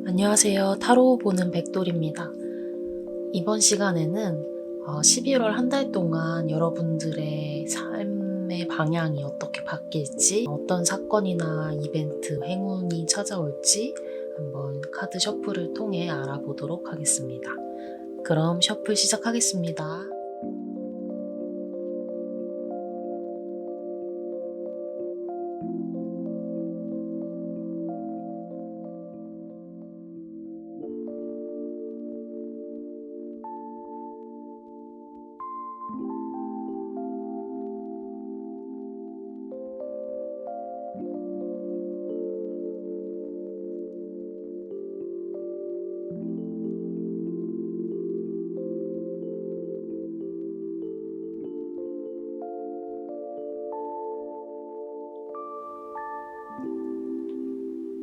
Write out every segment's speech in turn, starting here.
안녕하세요. 타로 보는 백돌입니다. 이번 시간에는 11월 한 달 동안 여러분들의 삶의 방향이 어떻게 바뀔지, 어떤 사건이나 이벤트, 행운이 찾아올지 한번 카드 셔플을 통해 알아보도록 하겠습니다. 그럼 셔플 시작하겠습니다.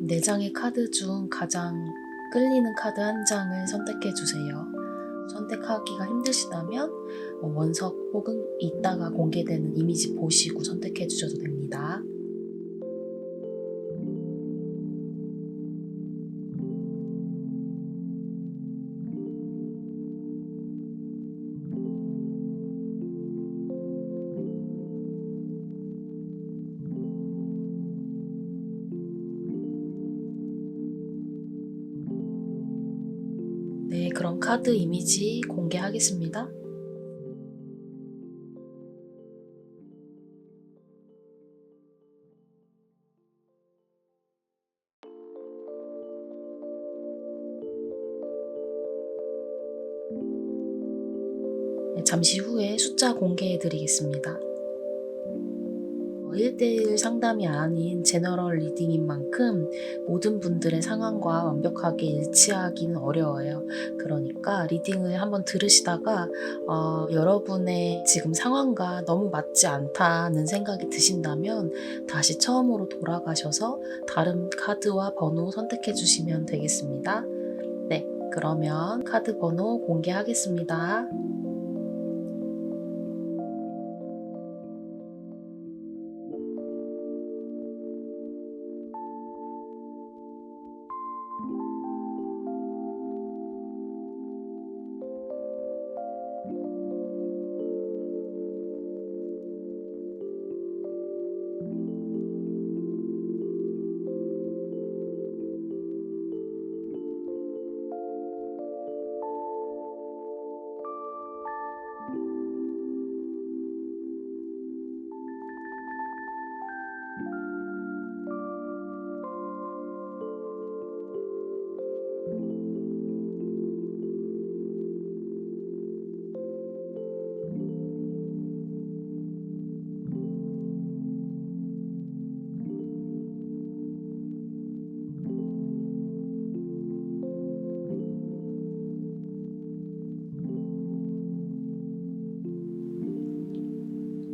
네 장의 카드 중 가장 끌리는 카드 한 장을 선택해 주세요. 선택하기가 힘드시다면 원석 혹은 이따가 공개되는 이미지 보시고 선택해 주셔도 됩니다. 네, 그럼 카드 이미지 공개하겠습니다. 네, 잠시 후에 숫자 공개해 드리겠습니다. 1대1 상담이 아닌 제너럴 리딩인 만큼 모든 분들의 상황과 완벽하게 일치하기는 어려워요. 그러니까 리딩을 한번 들으시다가 여러분의 지금 상황과 너무 맞지 않다는 생각이 드신다면 다시 처음으로 돌아가셔서 다른 카드와 번호 선택해 주시면 되겠습니다. 네, 그러면 카드 번호 공개하겠습니다.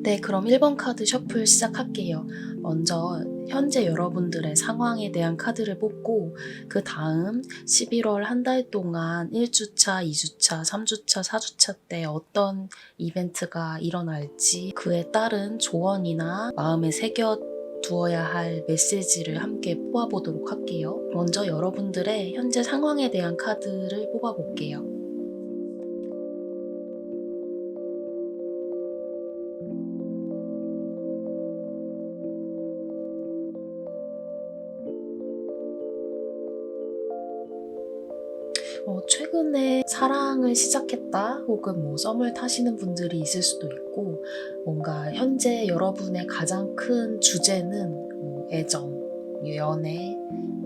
네, 그럼 1번 카드 셔플 시작할게요. 먼저 현재 여러분들의 상황에 대한 카드를 뽑고 그 다음 11월 한 달 동안 1주차, 2주차, 3주차, 4주차 때 어떤 이벤트가 일어날지 그에 따른 조언이나 마음에 새겨 두어야 할 메시지를 함께 뽑아보도록 할게요. 먼저 여러분들의 현재 상황에 대한 카드를 뽑아볼게요. 최근에 사랑을 시작했다 혹은 썸을 타시는 분들이 있을 수도 있고 뭔가 현재 여러분의 가장 큰 주제는 애정, 연애,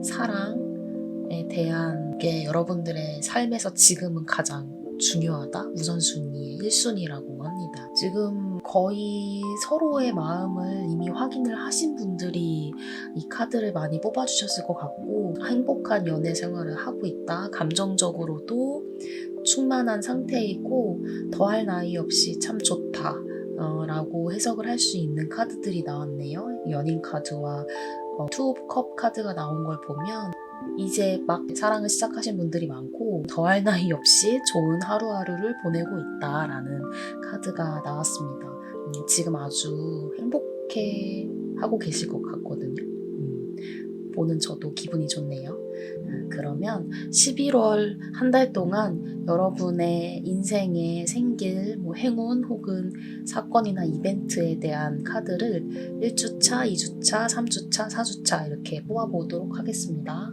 사랑에 대한 게 여러분들의 삶에서 지금은 가장 중요하다, 우선순위의 1순위라고 합니다. 지금 거의 서로의 마음을 이미 확인을 하신 분들이 이 카드를 많이 뽑아주셨을 것 같고 행복한 연애 생활을 하고 있다, 감정적으로도 충만한 상태이고 더할 나위 없이 참 좋다 라고 해석을 할 수 있는 카드들이 나왔네요. 연인 카드와 투 오브 컵 카드가 나온 걸 보면 이제 막 사랑을 시작하신 분들이 많고 더할 나위 없이 좋은 하루하루를 보내고 있다라는 카드가 나왔습니다. 지금 아주 행복해 하고 계실 것 같거든요. 보는 저도 기분이 좋네요. 그러면 11월 한 달 동안 여러분의 인생에 생길 뭐 행운 혹은 사건이나 이벤트에 대한 카드를 1주차, 2주차, 3주차, 4주차 이렇게 뽑아보도록 하겠습니다.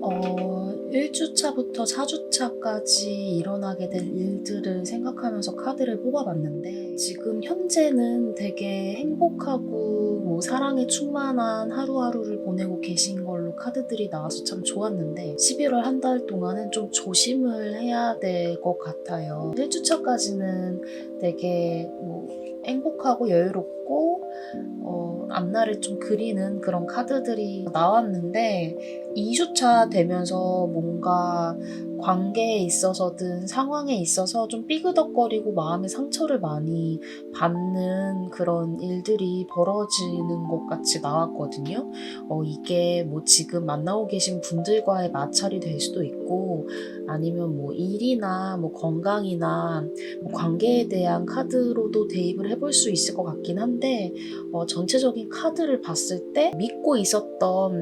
어, 1주차부터 4주차까지 일어나게 될 일들을 생각하면서 카드를 뽑아봤는데 지금 현재는 되게 행복하고 뭐 사랑에 충만한 하루하루를 보내고 계신 걸로 카드들이 나와서 참 좋았는데 11월 한 달 동안은 좀 조심을 해야 될 것 같아요. 1주차까지는 되게 뭐 행복하고 여유롭고 앞날을 좀 그리는 그런 카드들이 나왔는데 2주차 되면서 뭔가 관계에 있어서든 상황에 있어서 좀 삐그덕거리고 마음의 상처를 많이 받는 그런 일들이 벌어지는 것 같이 나왔거든요. 이게 뭐 지금 만나고 계신 분들과의 마찰이 될 수도 있고 아니면 뭐 일이나 뭐 건강이나 뭐 관계에 대한 카드로도 대입을 해볼 수 있을 것 같긴 한데 전체적인 카드를 봤을 때 믿고 있었던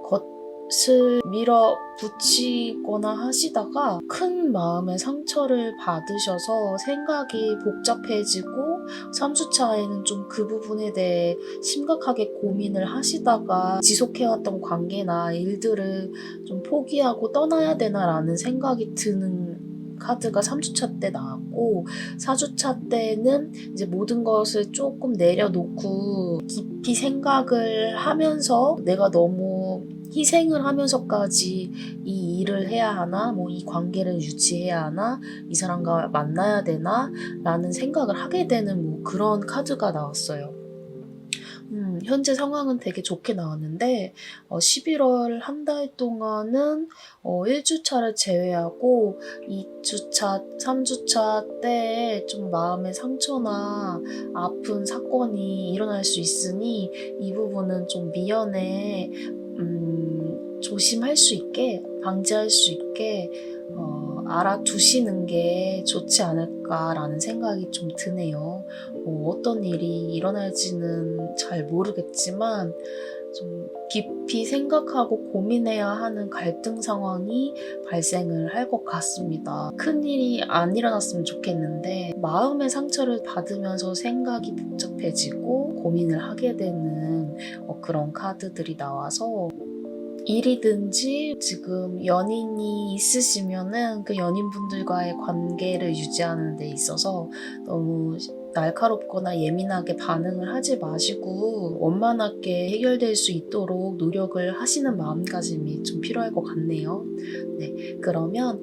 것을 밀어붙이거나 하시다가 큰 마음의 상처를 받으셔서 생각이 복잡해지고 3주차에는 좀 그 부분에 대해 심각하게 고민을 하시다가 지속해왔던 관계나 일들을 좀 포기하고 떠나야 되나라는 생각이 드는 카드가 3주차 때 나왔고 4주차 때는 이제 모든 것을 조금 내려놓고 깊이 생각을 하면서 내가 너무 희생을 하면서까지 이 일을 해야 하나, 뭐 이 관계를 유지해야 하나, 이 사람과 만나야 되나 라는 생각을 하게 되는 뭐 그런 카드가 나왔어요. 현재 상황은 되게 좋게 나왔는데 11월 한 달 동안은 1주차를 제외하고 2주차, 3주차 때에 좀 마음의 상처나 아픈 사건이 일어날 수 있으니 이 부분은 좀 미연에 조심할 수 있게, 방지할 수 있게 알아두시는 게 좋지 않을까라는 생각이 좀 드네요. 어떤 일이 일어날지는 잘 모르겠지만 좀 깊이 생각하고 고민해야 하는 갈등 상황이 발생을 할 것 같습니다. 큰일이 안 일어났으면 좋겠는데 마음의 상처를 받으면서 생각이 복잡해지고 고민을 하게 되는 그런 카드들이 나와서 일이든지 지금 연인이 있으시면은 그 연인분들과의 관계를 유지하는 데 있어서 너무 날카롭거나 예민하게 반응을 하지 마시고 원만하게 해결될 수 있도록 노력을 하시는 마음가짐이 좀 필요할 것 같네요. 네, 그러면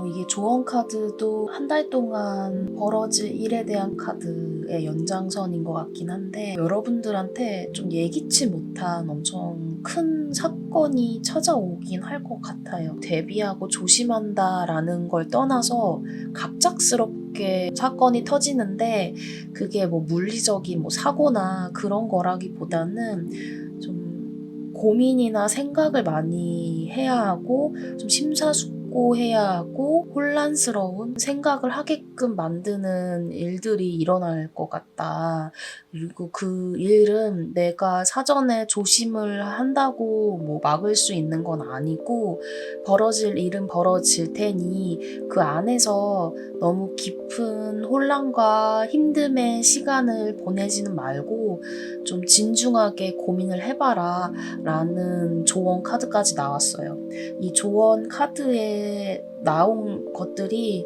이게 조언 카드도 한 달 동안 벌어질 일에 대한 카드의 연장선인 것 같긴 한데 여러분들한테 좀 예기치 못한 엄청 큰 사건이 찾아오긴 할 것 같아요. 대비하고 조심한다라는 걸 떠나서 갑작스럽게 사건이 터지는데 그게 뭐 물리적인 뭐 사고나 그런 거라기보다는 좀 고민이나 생각을 많이 해야 하고 좀 심사숙고해야 하고 혼란스러운 생각을 하게끔 만드는 일들이 일어날 것 같다. 그리고 그 일은 내가 사전에 조심을 한다고 뭐 막을 수 있는 건 아니고 벌어질 일은 벌어질 테니 그 안에서 너무 깊은 혼란과 힘듦의 시간을 보내지는 말고 좀 진중하게 고민을 해봐라 라는 조언 카드까지 나왔어요. 이 조언 카드에 나온 것들이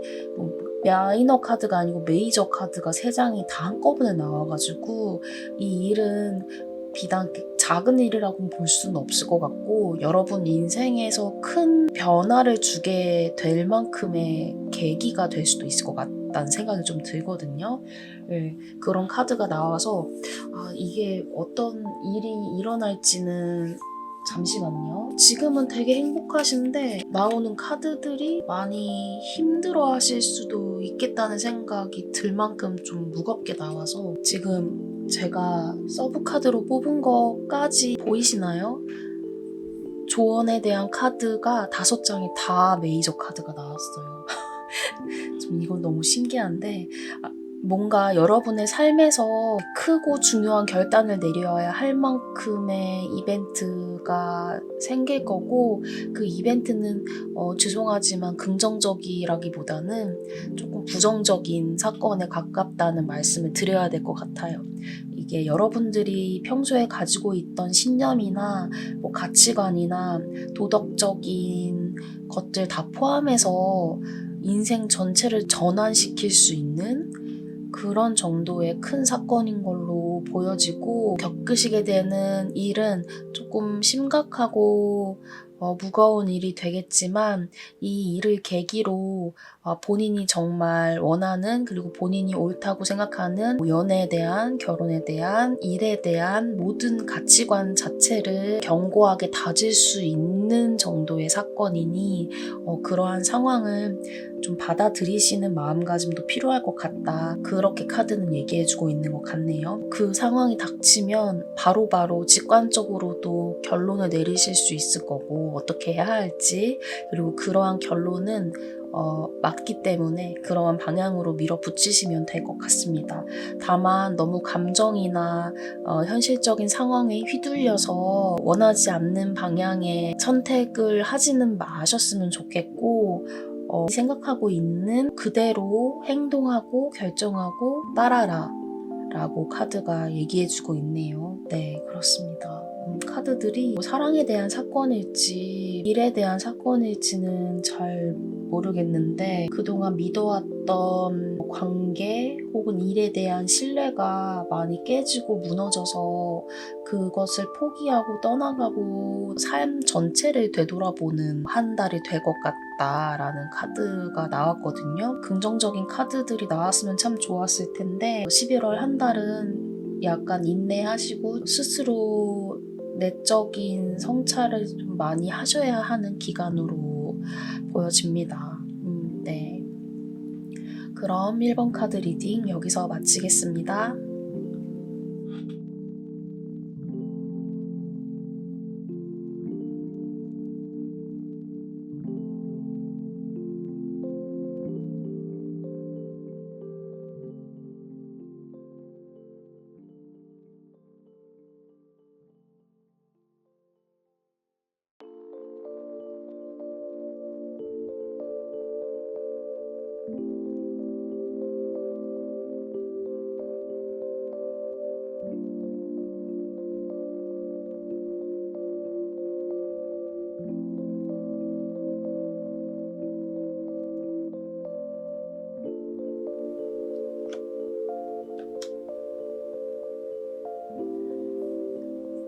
마이너 카드가 아니고 메이저 카드가 3장이 다 한꺼번에 나와가지고 이 일은 비단 작은 일이라고 볼 수는 없을 것 같고 여러분 인생에서 큰 변화를 주게 될 만큼의 계기가 될 수도 있을 것 같다는 생각이 좀 들거든요. 네, 그런 카드가 나와서 이게 어떤 일이 일어날지는 잠시만요. 지금은 되게 행복하신데 나오는 카드들이 많이 힘들어 하실 수도 있겠다는 생각이 들 만큼 좀 무겁게 나와서 지금 제가 서브 카드로 뽑은 거까지 보이시나요? 조언에 대한 카드가 5장이 다 메이저 카드가 나왔어요. 좀 이건 너무 신기한데 뭔가 여러분의 삶에서 크고 중요한 결단을 내려야 할 만큼의 이벤트가 생길 거고 그 이벤트는 죄송하지만 긍정적이라기보다는 조금 부정적인 사건에 가깝다는 말씀을 드려야 될 것 같아요. 이게 여러분들이 평소에 가지고 있던 신념이나 뭐 가치관이나 도덕적인 것들 다 포함해서 인생 전체를 전환시킬 수 있는 그런 정도의 큰 사건인 걸로 보여지고 겪으시게 되는 일은 조금 심각하고 무거운 일이 되겠지만 이 일을 계기로 본인이 정말 원하는 그리고 본인이 옳다고 생각하는 연애에 대한 결혼에 대한 일에 대한 모든 가치관 자체를 견고하게 다질 수 있는 정도의 사건이니 그러한 상황을 좀 받아들이시는 마음가짐도 필요할 것 같다. 그렇게 카드는 얘기해주고 있는 것 같네요. 그 상황이 닥치면 바로바로 직관적으로도 결론을 내리실 수 있을 거고 어떻게 해야 할지 그리고 그러한 결론은 맞기 때문에 그러한 방향으로 밀어붙이시면 될 것 같습니다. 다만 너무 감정이나 현실적인 상황에 휘둘려서 원하지 않는 방향의 선택을 하지는 마셨으면 좋겠고 생각하고 있는 그대로 행동하고 결정하고 따라라 라고 카드가 얘기해주고 있네요. 네, 그렇습니다. 카드들이 사랑에 대한 사건일지 일에 대한 사건일지는 잘 모르겠는데 그동안 믿어왔던 관계 혹은 일에 대한 신뢰가 많이 깨지고 무너져서 그것을 포기하고 떠나가고 삶 전체를 되돌아보는 한 달이 될 것 같다라는 카드가 나왔거든요. 긍정적인 카드들이 나왔으면 참 좋았을 텐데 11월 한 달은 약간 인내하시고 스스로 내적인 성찰을 좀 많이 하셔야 하는 기간으로 보여집니다. 네. 그럼 1번 카드 리딩 여기서 마치겠습니다.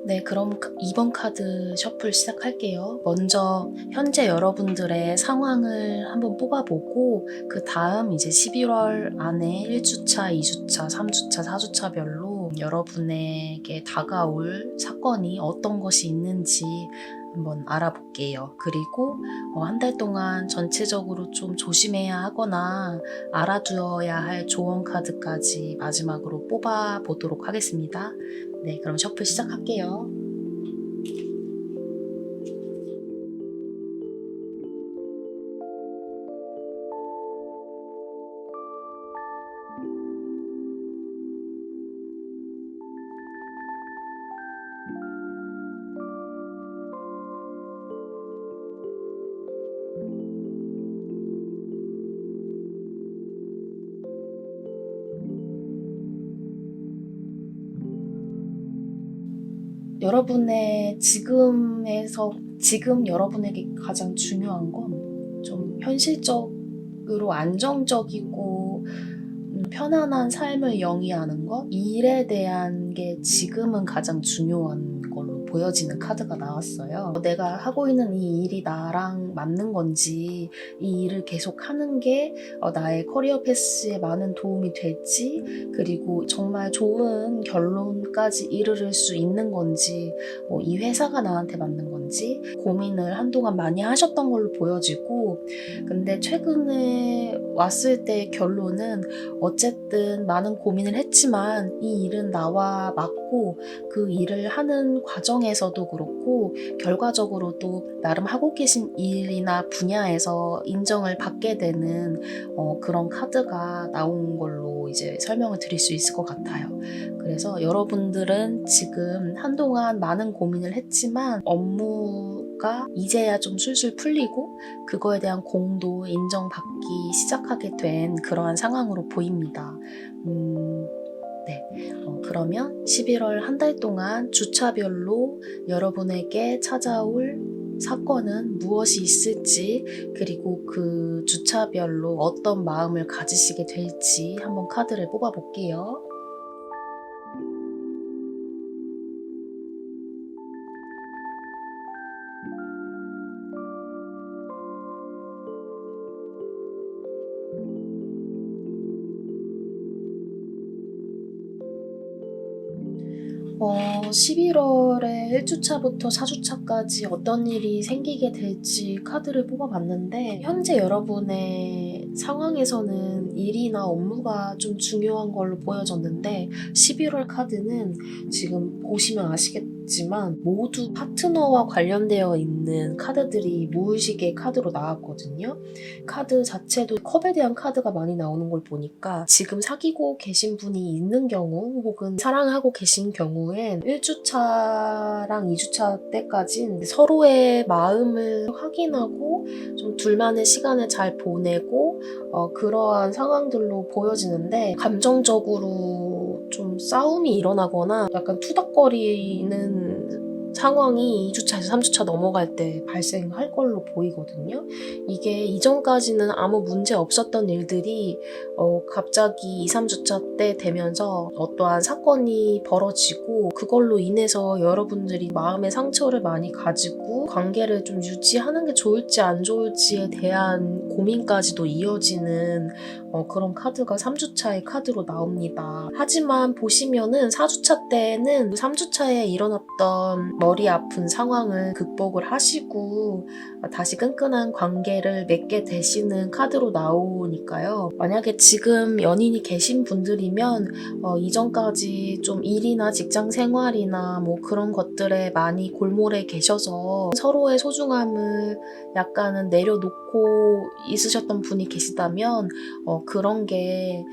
네, 그럼 2번 카드 셔플 시작할게요. 먼저 현재 여러분들의 상황을 한번 뽑아보고 그 다음 이제 11월 안에 1주차, 2주차, 3주차, 4주차별로 여러분에게 다가올 사건이 어떤 것이 있는지 한번 알아볼게요. 그리고 한 달 동안 전체적으로 좀 조심해야 하거나 알아두어야 할 조언 카드까지 마지막으로 뽑아보도록 하겠습니다. 네, 그럼 셔플 시작할게요. 여러분의 지금 여러분에게 가장 중요한 건 좀 현실적으로 안정적이고 편안한 삶을 영위하는 것, 이 일에 대한 게 지금은 가장 중요한 걸로 보여지는 카드가 나왔어요. 내가 하고 있는 이 일이 나랑 맞는 건지, 이 일을 계속 하는 게 나의 커리어 패스에 많은 도움이 될지, 그리고 정말 좋은 결론까지 이르를 수 있는 건지, 이 회사가 나한테 맞는 건지 고민을 한동안 많이 하셨던 걸로 보여지고, 근데 최근에 왔을 때 결론은 어쨌든 많은 고민을 했지만 이 일은 나와 맞고, 그 일을 하는 과정에서도 그렇고 결과적으로도 나름 하고 계신 일이나 분야에서 인정을 받게 되는 그런 카드가 나온 걸로 이제 설명을 드릴 수 있을 것 같아요. 그래서 여러분들은 지금 한동안 많은 고민을 했지만 업무가 이제야 좀 술술 풀리고 그거에 대한 공도 인정받기 시작하게 된 그러한 상황으로 보입니다. 네. 그러면 11월 한 달 동안 주차별로 여러분에게 찾아올 사건은 무엇이 있을지, 그리고 그 주차별로 어떤 마음을 가지시게 될지 한번 카드를 뽑아 볼게요. 11월에 1주차부터 4주차까지 어떤 일이 생기게 될지 카드를 뽑아봤는데, 현재 여러분의 상황에서는 일이나 업무가 좀 중요한 걸로 보여졌는데, 11월 카드는 지금 보시면 아시겠지만 모두 파트너와 관련되어 있는 카드들이 무의식의 카드로 나왔거든요. 카드 자체도 컵에 대한 카드가 많이 나오는 걸 보니까 지금 사귀고 계신 분이 있는 경우, 혹은 사랑하고 계신 경우엔 1주차랑 2주차 때까진 서로의 마음을 확인하고 좀 둘만의 시간을 잘 보내고 그러한 상황들로 보여지는데, 감정적으로 좀 싸움이 일어나거나 약간 투닥거리는 상황이 2주차에서 3주차 넘어갈 때 발생할 걸로 보이거든요. 이게 이전까지는 아무 문제 없었던 일들이 갑자기 2, 3주차 때 되면서 어떠한 사건이 벌어지고, 그걸로 인해서 여러분들이 마음의 상처를 많이 가지고 관계를 좀 유지하는 게 좋을지 안 좋을지에 대한 고민까지도 이어지는 그런 카드가 3주차의 카드로 나옵니다. 하지만 보시면은 4주차 때는 3주차에 일어났던 머리 아픈 상황을 극복을 하시고 다시 끈끈한 관계를 맺게 되시는 카드로 나오니까요. 만약에 지금 연인이 계신 분들이면 이전까지 좀 일이나 직장 생활이나 뭐 그런 것들에 많이 골몰해 계셔서 서로의 소중함을 약간은 내려놓고 있으셨던 분이 계시다면 그런 게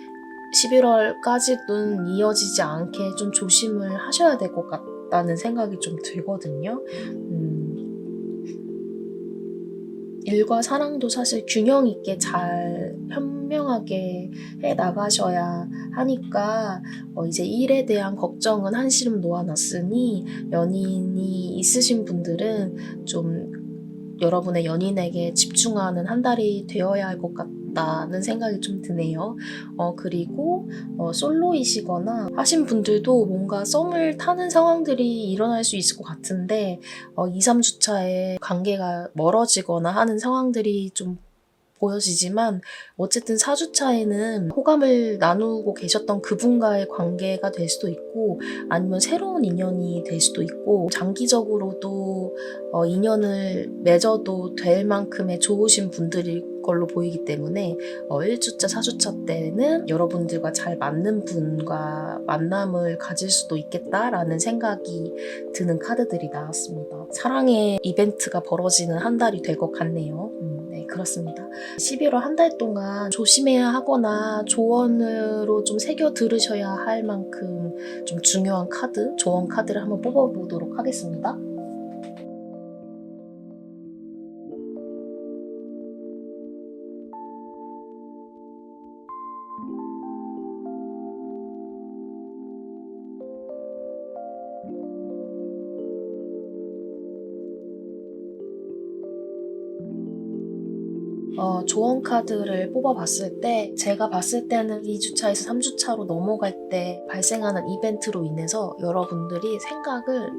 11월까지는 이어지지 않게 좀 조심을 하셔야 될 것 같다는 생각이 좀 들거든요. 일과 사랑도 사실 균형 있게 잘 현명하게 해 나가셔야 하니까 이제 일에 대한 걱정은 한시름 놓아놨으니, 연인이 있으신 분들은 좀 여러분의 연인에게 집중하는 한 달이 되어야 할 것 같다는 생각이 좀 드네요. 그리고 솔로이시거나 하신 분들도 뭔가 썸을 타는 상황들이 일어날 수 있을 것 같은데, 2, 3주차에 관계가 멀어지거나 하는 상황들이 좀 보여지지만, 어쨌든 4주차에는 호감을 나누고 계셨던 그분과의 관계가 될 수도 있고, 아니면 새로운 인연이 될 수도 있고, 장기적으로도 인연을 맺어도 될 만큼의 좋으신 분들일 걸로 보이기 때문에 1주차, 4주차 때는 여러분들과 잘 맞는 분과 만남을 가질 수도 있겠다라는 생각이 드는 카드들이 나왔습니다. 사랑의 이벤트가 벌어지는 한 달이 될 것 같네요. 네, 그렇습니다. 11월 한 달 동안 조심해야 하거나 조언으로 좀 새겨 들으셔야 할 만큼 좀 중요한 카드, 조언 카드를 한번 뽑아보도록 하겠습니다. 조언 카드를 뽑아봤을 때, 제가 봤을 때는 2주차에서 3주차로 넘어갈 때 발생하는 이벤트로 인해서 여러분들이 생각을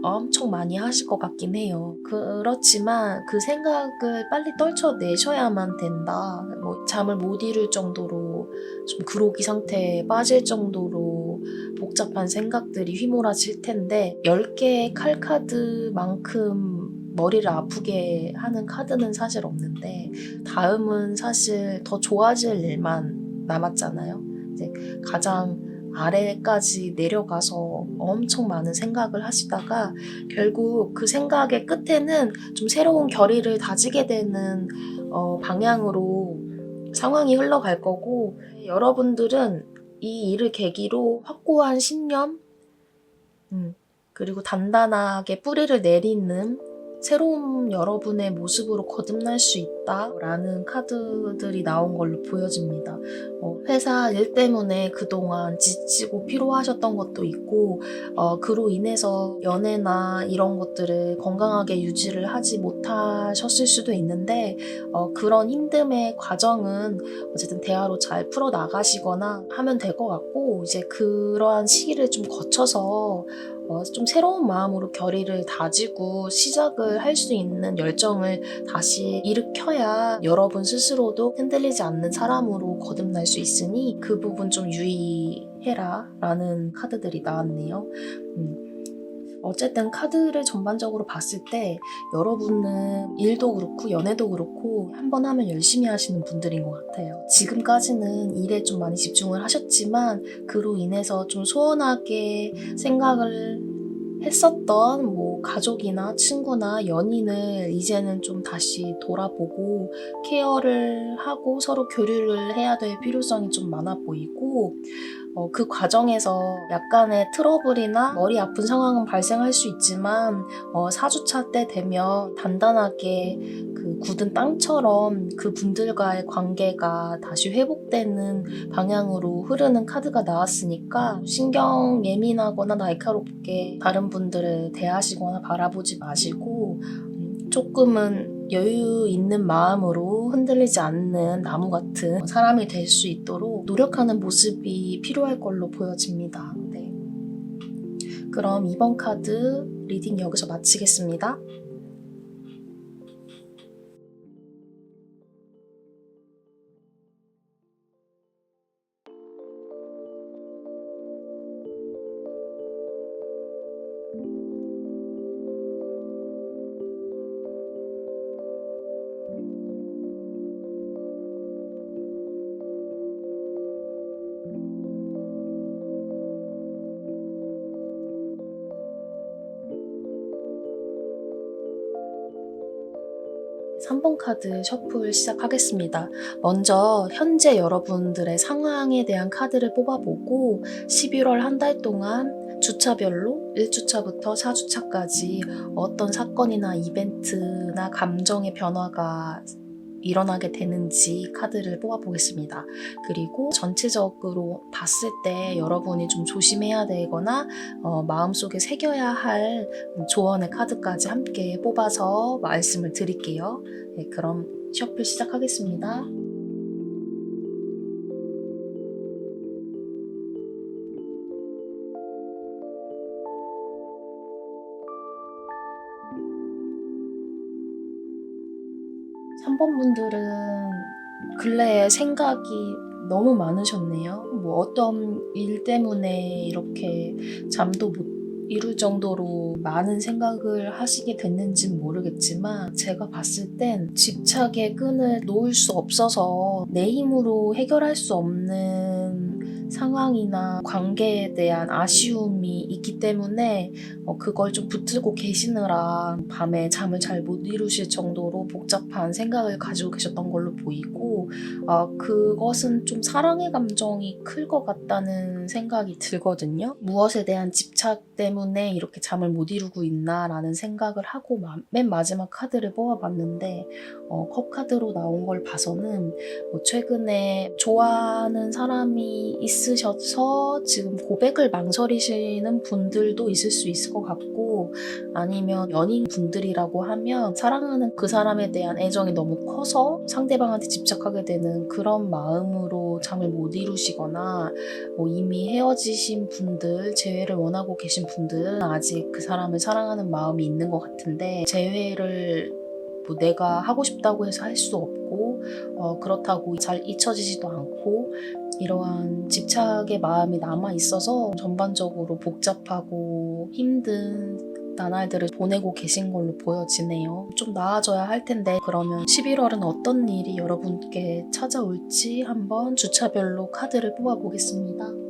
엄청 많이 하실 것 같긴 해요. 그렇지만 그 생각을 빨리 떨쳐내셔야만 된다. 뭐 잠을 못 이룰 정도로 좀 그로기 상태에 빠질 정도로 복잡한 생각들이 휘몰아칠 텐데 10개의 칼카드만큼 머리를 아프게 하는 카드는 사실 없는데 다음은 사실 더 좋아질 일만 남았잖아요. 이제 가장 아래까지 내려가서 엄청 많은 생각을 하시다가 결국 그 생각의 끝에는 좀 새로운 결의를 다지게 되는 방향으로 상황이 흘러갈 거고 여러분들은 이 일을 계기로 확고한 신념 그리고 단단하게 뿌리를 내리는 새로운 여러분의 모습으로 거듭날 수 있다라는 카드들이 나온 걸로 보여집니다. 회사 일 때문에 그동안 지치고 피로하셨던 것도 있고 그로 인해서 연애나 이런 것들을 건강하게 유지를 하지 못하셨을 수도 있는데 그런 힘듦의 과정은 어쨌든 대화로 잘 풀어나가시거나 하면 될 것 같고 이제 그러한 시기를 좀 거쳐서 좀 새로운 마음으로 결의를 다지고 시작을 할 수 있는 열정을 다시 일으켜야 여러분 스스로도 흔들리지 않는 사람으로 거듭날 수 있으니 그 부분 좀 유의해라 라는 카드들이 나왔네요. 어쨌든 카드를 전반적으로 봤을 때 여러분은 일도 그렇고 연애도 그렇고 한 번 하면 열심히 하시는 분들인 것 같아요. 지금까지는 일에 좀 많이 집중을 하셨지만 그로 인해서 좀 소원하게 생각을 했었던 뭐 가족이나 친구나 연인을 이제는 좀 다시 돌아보고 케어를 하고 서로 교류를 해야 될 필요성이 좀 많아 보이고 그 과정에서 약간의 트러블이나 머리 아픈 상황은 발생할 수 있지만 4주차 때 되면 단단하게 그 굳은 땅처럼 그 분들과의 관계가 다시 회복되는 방향으로 흐르는 카드가 나왔으니까 신경 예민하거나 날카롭게 다른 분들을 대하시거나 바라보지 마시고 조금은 여유 있는 마음으로 흔들리지 않는 나무 같은 사람이 될 수 있도록 노력하는 모습이 필요할 걸로 보여집니다. 네. 그럼 이번 카드 리딩 여기서 마치겠습니다. 3번 카드 셔플 시작하겠습니다. 먼저 현재 여러분들의 상황에 대한 카드를 뽑아보고 11월 한 달 동안 주차별로 1주차부터 4주차까지 어떤 사건이나 이벤트나 감정의 변화가 일어나게 되는지 카드를 뽑아보겠습니다. 그리고 전체적으로 봤을 때 여러분이 좀 조심해야 되거나 마음속에 새겨야 할 조언의 카드까지 함께 뽑아서 말씀을 드릴게요. 네, 그럼 셔플 시작하겠습니다. 삼 번 분들은 근래에 생각이 너무 많으셨네요. 뭐 어떤 일 때문에 이렇게 잠도 못 이룰 정도로 많은 생각을 하시게 됐는지는 모르겠지만 제가 봤을 땐 집착의 끈을 놓을 수 없어서 내 힘으로 해결할 수 없는 상황이나 관계에 대한 아쉬움이 있기 때문에 그걸 좀 붙들고 계시느라 밤에 잠을 잘 못 이루실 정도로 복잡한 생각을 가지고 계셨던 걸로 보이고 그것은 좀 사랑의 감정이 클 것 같다는 생각이 들거든요. 무엇에 대한 집착 때문에 이렇게 잠을 못 이루고 있나라는 생각을 하고 맨 마지막 카드를 뽑아봤는데 컵 카드로 나온 걸 봐서는 뭐 최근에 좋아하는 사람이 있으셔서 지금 고백을 망설이시는 분들도 있을 수 있을 것 같고 아니면 연인 분들이라고 하면 사랑하는 그 사람에 대한 애정이 너무 커서 상대방한테 집착하게 되는 그런 마음으로 계획대로 잠을 못 이루시거나 뭐 이미 헤어지신 분들, 재회를 원하고 계신 분들은 아직 그 사람을 사랑하는 마음이 있는 것 같은데 재회를 뭐 내가 하고 싶다고 해서 할 수 없고 그렇다고 잘 잊혀지지도 않고 이러한 집착의 마음이 남아 있어서 전반적으로 복잡하고 힘든 나날들을 보내고 계신 걸로 보여지네요. 좀 나아져야 할 텐데 그러면 11월은 어떤 일이 여러분께 찾아올지 한번 주차별로 카드를 뽑아보겠습니다.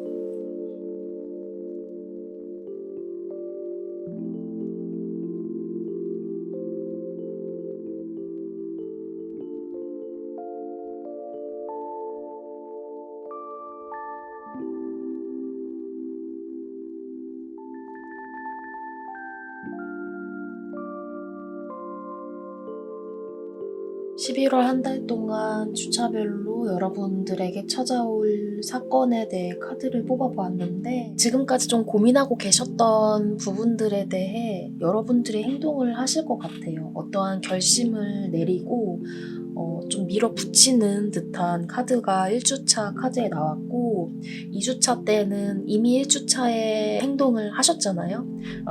(11월) 한 달 동안 주차별로 여러분들에게 찾아올 사건에 대해 카드를 뽑아보았는데 지금까지 좀 고민하고 계셨던 부분들에 대해 여러분들이 행동을 하실 것 같아요. 어떠한 결심을 내리고 좀 밀어붙이는 듯한 카드가 1주차 카드에 나왔고 2주차 때는 이미 1주차에 행동을 하셨잖아요.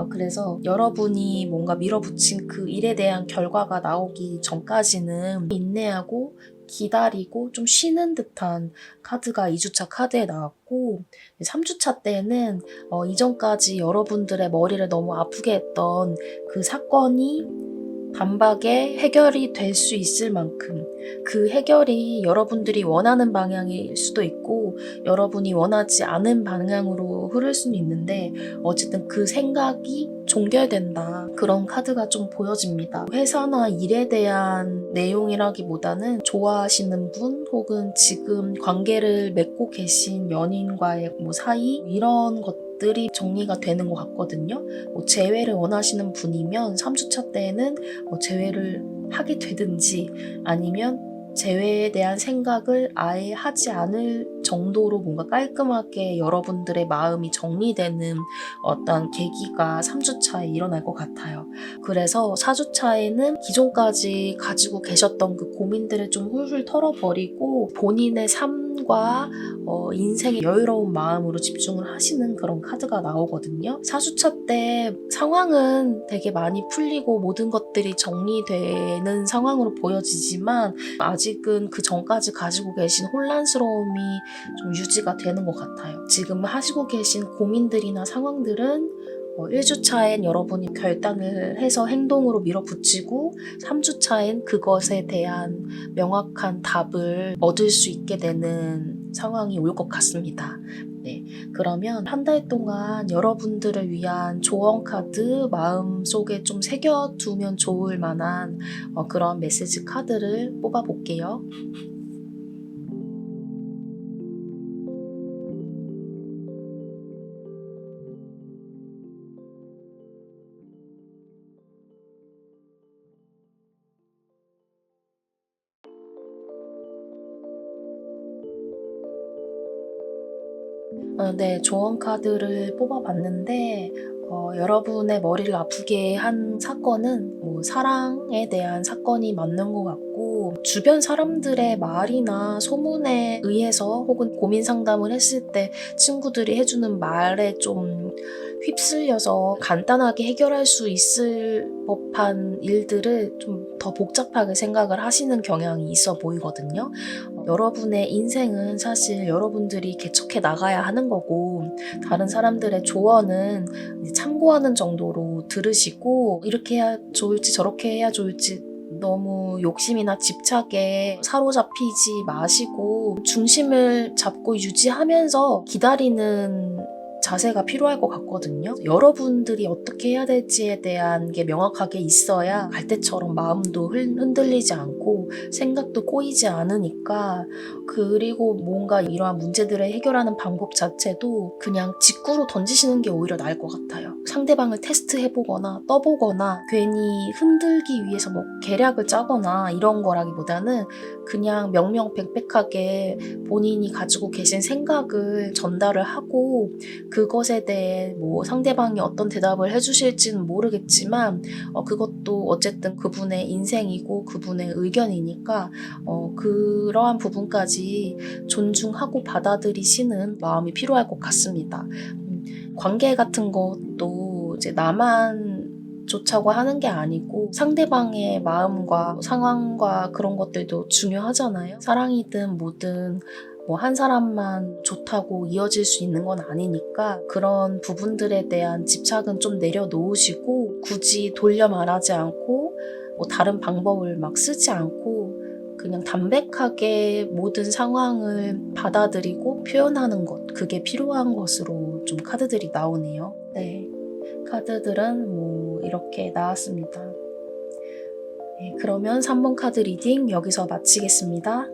그래서 여러분이 뭔가 밀어붙인 그 일에 대한 결과가 나오기 전까지는 인내하고 기다리고 좀 쉬는 듯한 카드가 2주차 카드에 나왔고 3주차 때는 이전까지 여러분들의 머리를 너무 아프게 했던 그 사건이 단박에 해결이 될 수 있을 만큼 그 해결이 여러분들이 원하는 방향일 수도 있고 여러분이 원하지 않은 방향으로 흐를 수는 있는데 어쨌든 그 생각이 종결된다. 그런 카드가 좀 보여집니다. 회사나 일에 대한 내용이라기보다는 좋아하시는 분 혹은 지금 관계를 맺고 계신 연인과의 사이 이런 것들이 정리가 되는 것 같거든요. 재회를 원하시는 분이면 3주차 때에는 재회를 하게 되든지 아니면 재회에 대한 생각을 아예 하지 않을 정도로 뭔가 깔끔하게 여러분들의 마음이 정리되는 어떤 계기가 3주차에 일어날 것 같아요. 그래서 4주차에는 기존까지 가지고 계셨던 그 고민들을 좀 훌훌 털어버리고 본인의 삶과 인생의 여유로운 마음으로 집중을 하시는 그런 카드가 나오거든요. 4주차 때 상황은 되게 많이 풀리고 모든 것들이 정리되는 상황으로 보여지지만 아직은 그 전까지 가지고 계신 혼란스러움이 좀 유지가 되는 것 같아요. 지금 하시고 계신 고민들이나 상황들은 1주차엔 여러분이 결단을 해서 행동으로 밀어붙이고 3주차엔 그것에 대한 명확한 답을 얻을 수 있게 되는 상황이 올 것 같습니다. 네, 그러면 한 달 동안 여러분들을 위한 조언 카드 마음속에 좀 새겨두면 좋을 만한 그런 메시지 카드를 뽑아볼게요. 네, 조언 카드를 뽑아봤는데 여러분의 머리를 아프게 한 사건은 사랑에 대한 사건이 맞는 것 같고 주변 사람들의 말이나 소문에 의해서 혹은 고민 상담을 했을 때 친구들이 해주는 말에 좀 휩쓸려서 간단하게 해결할 수 있을 법한 일들을 좀 더 복잡하게 생각을 하시는 경향이 있어 보이거든요. 여러분의 인생은 사실 여러분들이 개척해 나가야 하는 거고 다른 사람들의 조언은 참고하는 정도로 들으시고 이렇게 해야 좋을지 저렇게 해야 좋을지 너무 욕심이나 집착에 사로잡히지 마시고 중심을 잡고 유지하면서 기다리는 자세가 필요할 것 같거든요. 여러분들이 어떻게 해야 될지에 대한 게 명확하게 있어야 갈대처럼 마음도 흔들리지 않고 생각도 꼬이지 않으니까 그리고 뭔가 이러한 문제들을 해결하는 방법 자체도 그냥 직구로 던지시는 게 오히려 나을 것 같아요. 상대방을 테스트해보거나 떠보거나 괜히 흔들기 위해서 계략을 짜거나 이런 거라기보다는 그냥 명명백백하게 본인이 가지고 계신 생각을 전달을 하고 그것에 대해 뭐 상대방이 어떤 대답을 해주실지는 모르겠지만 그것도 어쨌든 그분의 인생이고 그분의 의견이니까 그러한 부분까지 존중하고 받아들이시는 마음이 필요할 것 같습니다. 관계 같은 것도 이제 나만 좋자고 하는 게 아니고 상대방의 마음과 상황과 그런 것들도 중요하잖아요. 사랑이든 뭐든 뭐 한 사람만 좋다고 이어질 수 있는 건 아니니까 그런 부분들에 대한 집착은 좀 내려놓으시고 굳이 돌려 말하지 않고 뭐 다른 방법을 막 쓰지 않고 그냥 담백하게 모든 상황을 받아들이고 표현하는 것, 그게 필요한 것으로 좀 카드들이 나오네요. 네, 카드들은 뭐 이렇게 나왔습니다. 네, 그러면 3번 카드 리딩 여기서 마치겠습니다.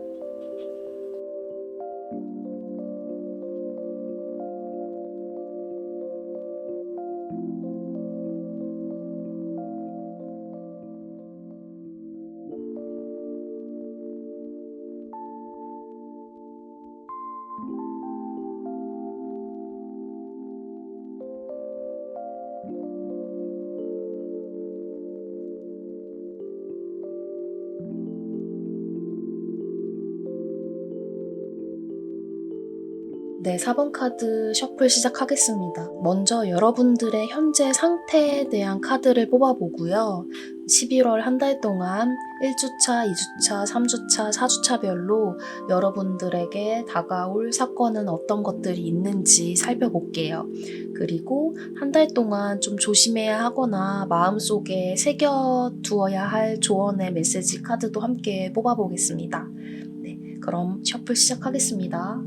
네, 4번 카드 셔플 시작하겠습니다. 먼저 여러분들의 현재 상태에 대한 카드를 뽑아보고요. 11월 한 달 동안 1주차, 2주차, 3주차, 4주차별로 여러분들에게 다가올 사건은 어떤 것들이 있는지 살펴볼게요. 그리고 한 달 동안 좀 조심해야 하거나 마음속에 새겨두어야 할 조언의 메시지 카드도 함께 뽑아보겠습니다. 네, 그럼 셔플 시작하겠습니다.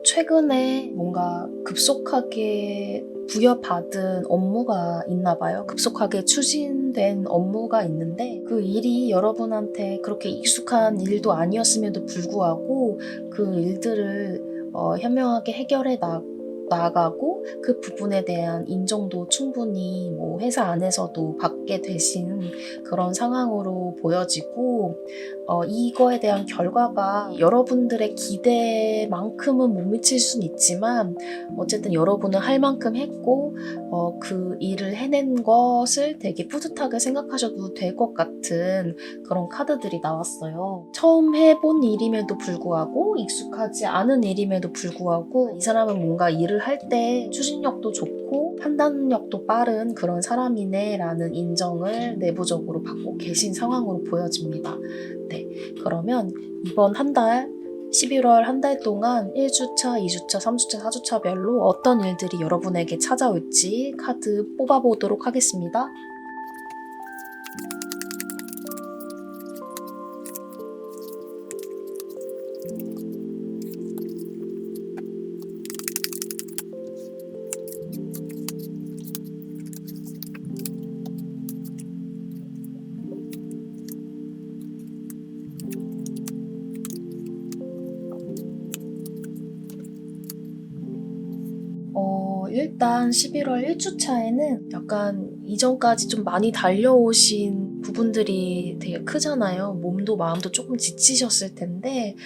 최근에 뭔가 급속하게 부여받은 업무가 있나 봐요. 급속하게 추진된 업무가 있는데 그 일이 여러분한테 그렇게 익숙한 일도 아니었음에도 불구하고 그 일들을 현명하게 해결해 나가고 그 부분에 대한 인정도 충분히 뭐 회사 안에서도 받게 되신 그런 상황으로 보여지고 이거에 대한 결과가 여러분들의 기대만큼은 못 미칠 수는 있지만 어쨌든 여러분은 할 만큼 했고 그 일을 해낸 것을 되게 뿌듯하게 생각하셔도 될 것 같은 그런 카드들이 나왔어요. 처음 해본 일임에도 불구하고 익숙하지 않은 일임에도 불구하고 이 사람은 뭔가 일을 할 때 추진력도 좋고 판단력도 빠른 그런 사람이네 라는 인정을 내부적으로 받고 계신 상황으로 보여집니다. 네, 그러면 이번 한 달 11월 한 달 동안 1주차, 2주차, 3주차, 4주차별로 어떤 일들이 여러분에게 찾아올지 카드 뽑아보도록 하겠습니다. 일단 11월 1주차에는 약간 이전까지 좀 많이 달려오신 부분들이 되게 크잖아요. 몸도 마음도 조금 지치셨을 텐데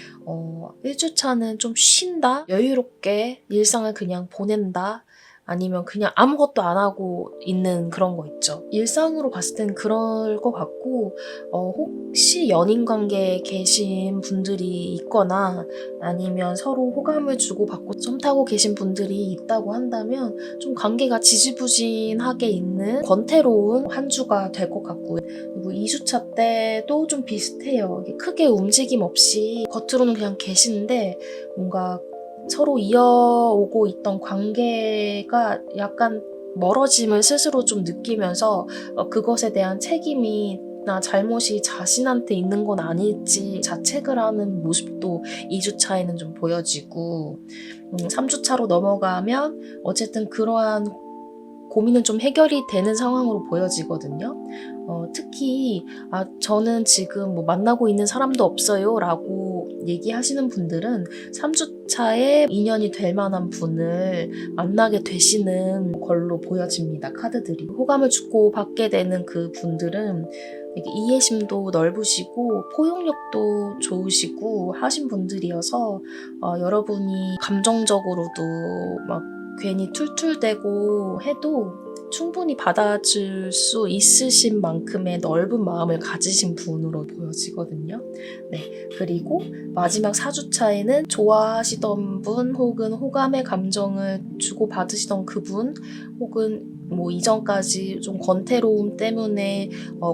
1주차는 좀 쉰다? 여유롭게 일상을 그냥 보낸다? 아니면 그냥 아무것도 안 하고 있는 그런 거 있죠. 일상으로 봤을 땐 그럴 것 같고 혹시 연인 관계에 계신 분들이 있거나 아니면 서로 호감을 주고받고 썸 타고 계신 분들이 있다고 한다면 좀 관계가 지지부진하게 있는 권태로운 한 주가 될 것 같고요. 그리고 2주차 때도 좀 비슷해요. 크게 움직임 없이 겉으로는 그냥 계신데 뭔가 서로 이어오고 있던 관계가 약간 멀어짐을 스스로 좀 느끼면서 그것에 대한 책임이 나 잘못이 자신한테 있는 건 아닐지 자책을 하는 모습도 2주차에는 좀 보여지고 3주차로 넘어가면 어쨌든 그러한 고민은 좀 해결이 되는 상황으로 보여지거든요. 특히 저는 지금 뭐 만나고 있는 사람도 없어요 라고 얘기하시는 분들은 3주 차에 인연이 될 만한 분을 만나게 되시는 걸로 보여집니다. 카드들이. 호감을 주고받게 되는 그 분들은 되게 이해심도 넓으시고 포용력도 좋으시고 하신 분들이어서 여러분이 감정적으로도 막 괜히 툴툴대고 해도 충분히 받아줄 수 있으신 만큼의 넓은 마음을 가지신 분으로 보여지거든요. 네, 그리고 마지막 4주차에는 좋아하시던 분 혹은 호감의 감정을 주고받으시던 그분 혹은 뭐 이전까지 좀 권태로움 때문에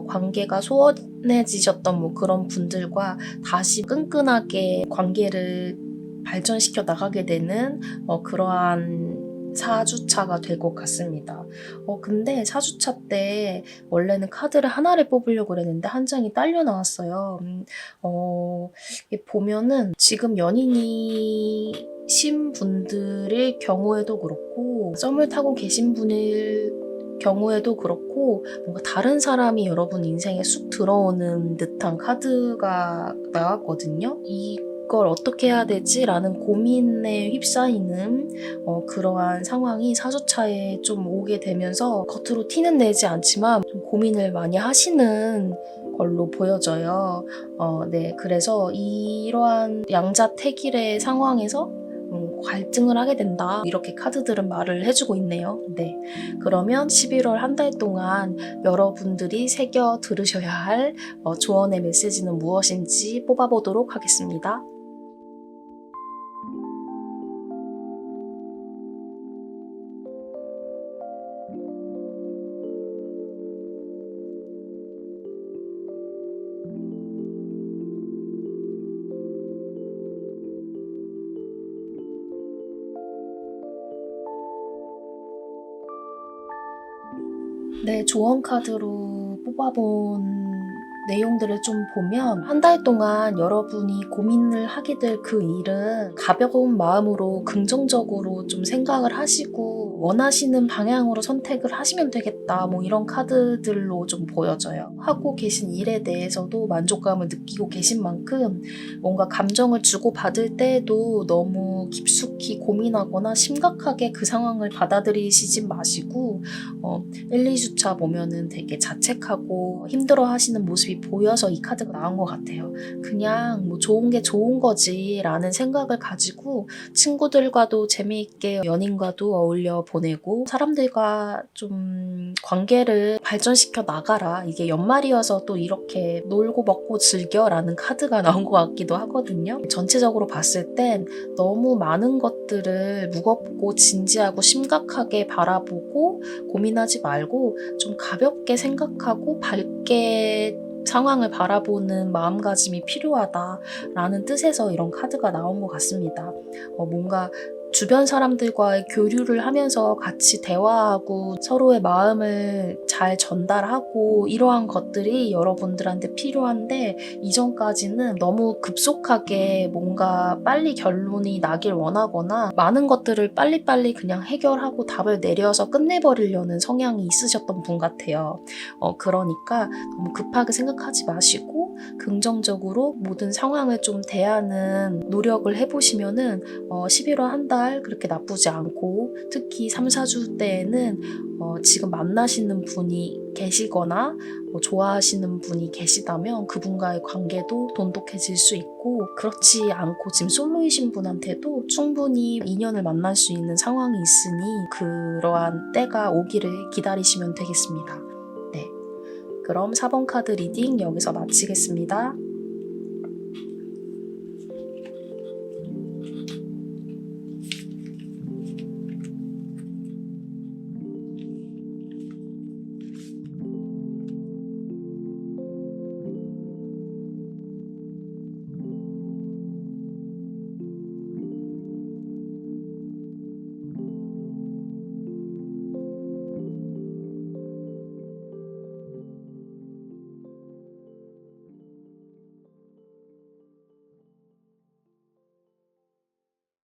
관계가 소원해지셨던 뭐 그런 분들과 다시 끈끈하게 관계를 발전시켜 나가게 되는 그러한 4주차가 될 것 같습니다. 근데 4주차 때 원래는 카드를 하나를 뽑으려고 그랬는데 한 장이 딸려 나왔어요. 이게 보면은 지금 연인이신 분들의 경우에도 그렇고 썸을 타고 계신 분일 경우에도 그렇고 뭔가 다른 사람이 여러분 인생에 쑥 들어오는 듯한 카드가 나왔거든요. 이걸 어떻게 해야 되지? 라는 고민에 휩싸이는 그러한 상황이 4주차에 좀 오게 되면서 겉으로 티는 내지 않지만 좀 고민을 많이 하시는 걸로 보여져요. 네, 그래서 이러한 양자택일의 상황에서 갈등을 하게 된다. 이렇게 카드들은 말을 해주고 있네요. 네, 그러면 11월 한 달 동안 여러분들이 새겨 들으셔야 할 조언의 메시지는 무엇인지 뽑아보도록 하겠습니다. 네, 조언 카드로 뽑아본 내용들을 좀 보면 한 달 동안 여러분이 고민을 하게 될 그 일은 가벼운 마음으로 긍정적으로 좀 생각을 하시고 원하시는 방향으로 선택을 하시면 되겠다. 뭐 이런 카드들로 좀 보여져요. 하고 계신 일에 대해서도 만족감을 느끼고 계신 만큼 뭔가 감정을 주고받을 때에도 너무 깊숙이 고민하거나 심각하게 그 상황을 받아들이시지 마시고 1, 2주차 보면은 되게 자책하고 힘들어 하시는 모습이 보여서 이 카드가 나온 것 같아요. 그냥 뭐 좋은 게 좋은 거지 라는 생각을 가지고 친구들과도 재미있게 연인과도 어울려 보내고 사람들과 좀 관계를 발전시켜 나가라. 이게 연말이어서 또 이렇게 놀고 먹고 즐겨 라는 카드가 나온 것 같기도 하거든요. 전체적으로 봤을 땐 너무 많은 것들을 무겁고 진지하고 심각하게 바라보고 고민하지 말고 좀 가볍게 생각하고 밝게 상황을 바라보는 마음가짐이 필요하다라는 뜻에서 이런 카드가 나온 것 같습니다. 뭔가 주변 사람들과의 교류를 하면서 같이 대화하고 서로의 마음을 잘 전달하고 이러한 것들이 여러분들한테 필요한데 이전까지는 너무 급속하게 뭔가 빨리 결론이 나길 원하거나 많은 것들을 빨리빨리 그냥 해결하고 답을 내려서 끝내버리려는 성향이 있으셨던 분 같아요. 그러니까 너무 급하게 생각하지 마시고 긍정적으로 모든 상황을 좀 대하는 노력을 해보시면은 11월 한 달 그렇게 나쁘지 않고 특히 3, 4주 때에는 지금 만나시는 분이 계시거나 좋아하시는 분이 계시다면 그분과의 관계도 돈독해질 수 있고 그렇지 않고 지금 솔로이신 분한테도 충분히 인연을 만날 수 있는 상황이 있으니 그러한 때가 오기를 기다리시면 되겠습니다. 네, 그럼 4번 카드 리딩 여기서 마치겠습니다.